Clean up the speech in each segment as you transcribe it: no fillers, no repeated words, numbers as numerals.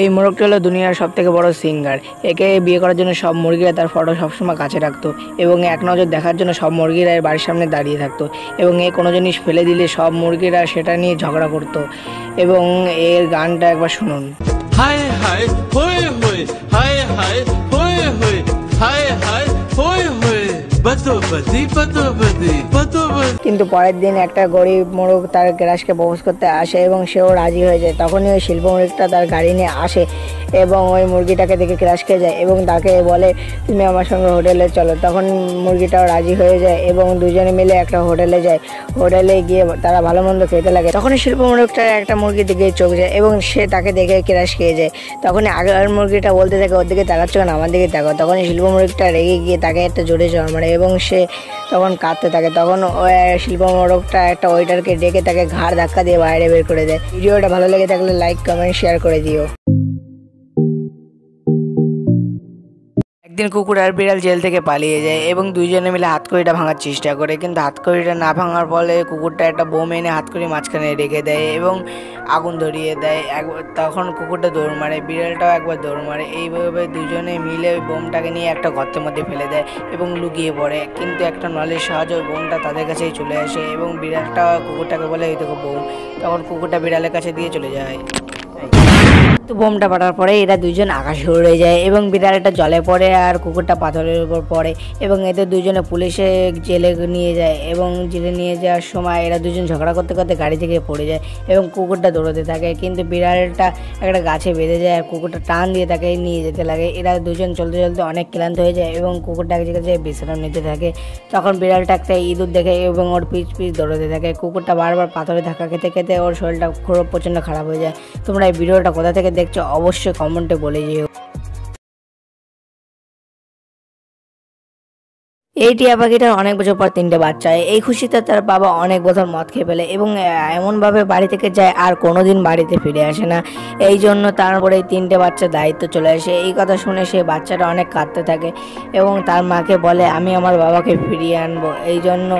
এই মোরগটি হলো দুনিয়ার সবথেকে বড় সিঙ্গার। একে বিয়ে করার জন্য সব মুরগিরা তার ফটো সবসময় কাছে রাখতো এবং এক নজর দেখার জন্য সব মুরগিরা এর বাড়ির সামনে দাঁড়িয়ে থাকতো এবং এ কোনো জিনিস ফেলে দিলে সব মুরগিরা সেটা নিয়ে ঝগড়া করতো। এবং এর গানটা একবার শুনুন। হায় হায় হোয়ে হোয়ে, হায় হায় হোয়ে হোয়ে, হায় হায় হোয়ে হোয়ে, বতোবদি বতোবদি বতোবদি। কিন্তু পরের দিন একটা গরিব মোরগ তার গ্রাসকে প্রপোজ করতে আসে এবং সেও রাজি হয়ে যায়। তখনই ওই শিল্প মুরগিটা তার গাড়ি নিয়ে আসে এবং ওই মুরগিটাকে দেখে ক্রাশ খেয়ে যায় এবং তাকে বলে তুমি আমার সঙ্গে হোটেলে চলো। তখন মুরগিটাও রাজি হয়ে যায় এবং দুজনে মিলে একটা হোটেলে যায়। হোটেলে গিয়ে তারা ভালো মন্দ খেতে লাগে। তখনই শিল্প মুরগিটা একটা মুরগির দিকে চোখ যায় এবং সে তাকে দেখে ক্রাশ খেয়ে যায়। তখনই আগের মুরগিটা বলতে থাকে ওর দিকে তাকাচ্ছ কেন, আমার দিকে তাকাও। তখনই শিল্প মুরগিটা রেগে গিয়ে তাকে একটা জোরে চড় মারে এবং সে তখন কাঁদতে থাকে। তখন ওই শিল্প মোরগটা একটা ওয়েটারকে ডেকে তাকে ঘাড় ধাক্কা দিয়ে বাইরে বের করে দেয়। ভিডিওটা ভালো লেগে থাকলে লাইক কমেন্ট শেয়ার করে দিও। একদিন কুকুর আর বিড়াল জেল থেকে পালিয়ে যায় এবং দুইজনে মিলে হাতকড়িটা ভাঙার চেষ্টা করে, কিন্তু হাতকড়িটা না ভাঙার ফলে কুকুরটা একটা বোম এনে হাতকড়ি মাঝখানে রেখে দেয় এবং আগুন ধরিয়ে দেয়। তখন কুকুরটা দৌড় মারে, বিড়ালটাও একবার দৌড় মারে। এইভাবে দুজনে মিলে ওই বোমটাকে নিয়ে একটা গর্তের মধ্যে ফেলে দেয় এবং লুকিয়ে পড়ে। কিন্তু একটা নলের সাহায্যে ওই বোমটা তাদের কাছেই চলে আসে এবং বিড়ালটা কুকুরটাকে বলে এই দেখো বোম। তখন কুকুরটা বিড়ালের কাছে দিয়ে চলে যায়। তো বোমটা ফাটার পরে এরা দুইজন আকাশে উড়ে যায় এবং বিড়ালটা জলে পড়ে আর কুকুরটা পাথরের উপর পড়ে এবং এদের দুজনে পুলিশে জেলে নিয়ে যায় এবং জেলে নিয়ে যাওয়ার সময় এরা দুজন ঝগড়া করতে করতে গাড়ি থেকে পড়ে যায় এবং কুকুরটা দৌড়াতে থাকে। কিন্তু বিড়ালটা একটা গাছে বেঁধে যায় আর কুকুরটা টান দিয়ে তাকে নিয়ে যেতে লাগে। এরা দুজন চলতে চলতে অনেক ক্লান্ত হয়ে যায় এবং কুকুরটা এক জায়গায় বিশ্রাম নিতে থাকে। তখন বিড়ালটা একটা ইঁদুর দেখে এবং ওর পিছ দৌড়াতে থাকে। কুকুরটা বারবার পাথরে ধাক্কা খেতে খেতে ওর শরীরটা খুব প্রচণ্ড খারাপ হয়ে যায়। তোমরা এই ভিডিওটা কোথা থেকে দেখছো অবশ্যই কমেন্টে বলে যেও। এই টিয়া পাখিটার অনেক বছর পর 3টে বাচ্চা হয়। এই খুশিতে তার বাবা অনেক বছর মদ খেয়ে ফেলে এবং এমনভাবে বাড়ি থেকে যায় আর কোনোদিন বাড়িতে ফিরে আসে না। এই জন্য তারপরে এই 3টে বাচ্চার দায়িত্ব চলে আসে। এই কথা শুনে সে বাচ্চাটা অনেক কাঁদতে থাকে এবং তার মাকে বলে আমি আমার বাবাকে ফিরিয়ে আনবো, এই জন্য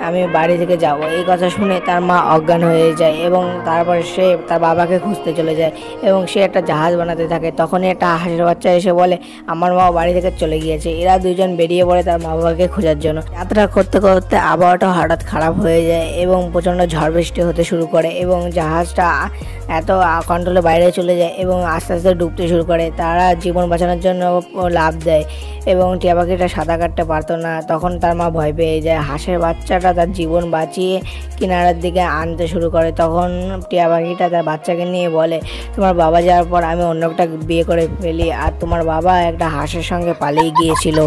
আমি বাড়ি থেকে যাব। এই কথা শুনে তার মা অজ্ঞান হয়ে যায় এবং তারপর সে তার বাবাকে খুঁজতে চলে যায় এবং সে একটা জাহাজ বানাতে থাকে। তখনই একটা হাঁসের বাচ্চা এসে বলে আমার মা বাড়ি থেকে চলে গিয়েছে। এরা দুজন বেরিয়ে পড়ে তার মা বাবাকে খোঁজার জন্য। যাত্রা করতে করতে আবহাওয়াটা হঠাৎ খারাপ হয়ে যায় এবং প্রচণ্ড ঝড় বৃষ্টি হতে শুরু করে এবং জাহাজটা এত কন্ট্রোলের বাইরে চলে যায় এবং আস্তে আস্তে ডুবতে শুরু করে। তারা জীবন বাঁচানোর জন্য লাফ দেয় এবং টিয়া পাখিটা সাঁতার কাটতে পারতো না। তখন তার মা ভয় পেয়ে যায়। হাঁসের বাচ্চাটা তার জীবন বাঁচিয়ে কিনারার দিকে আনতে শুরু করে। তখন টিয়া পাখিটা তার বাচ্চাকে নিয়ে বলে তোমার বাবা যাওয়ার পর আমি অন্য একটা বিয়ে করে ফেলি আর তোমার বাবা একটা হাঁসের সঙ্গে পালিয়ে গিয়েছিল।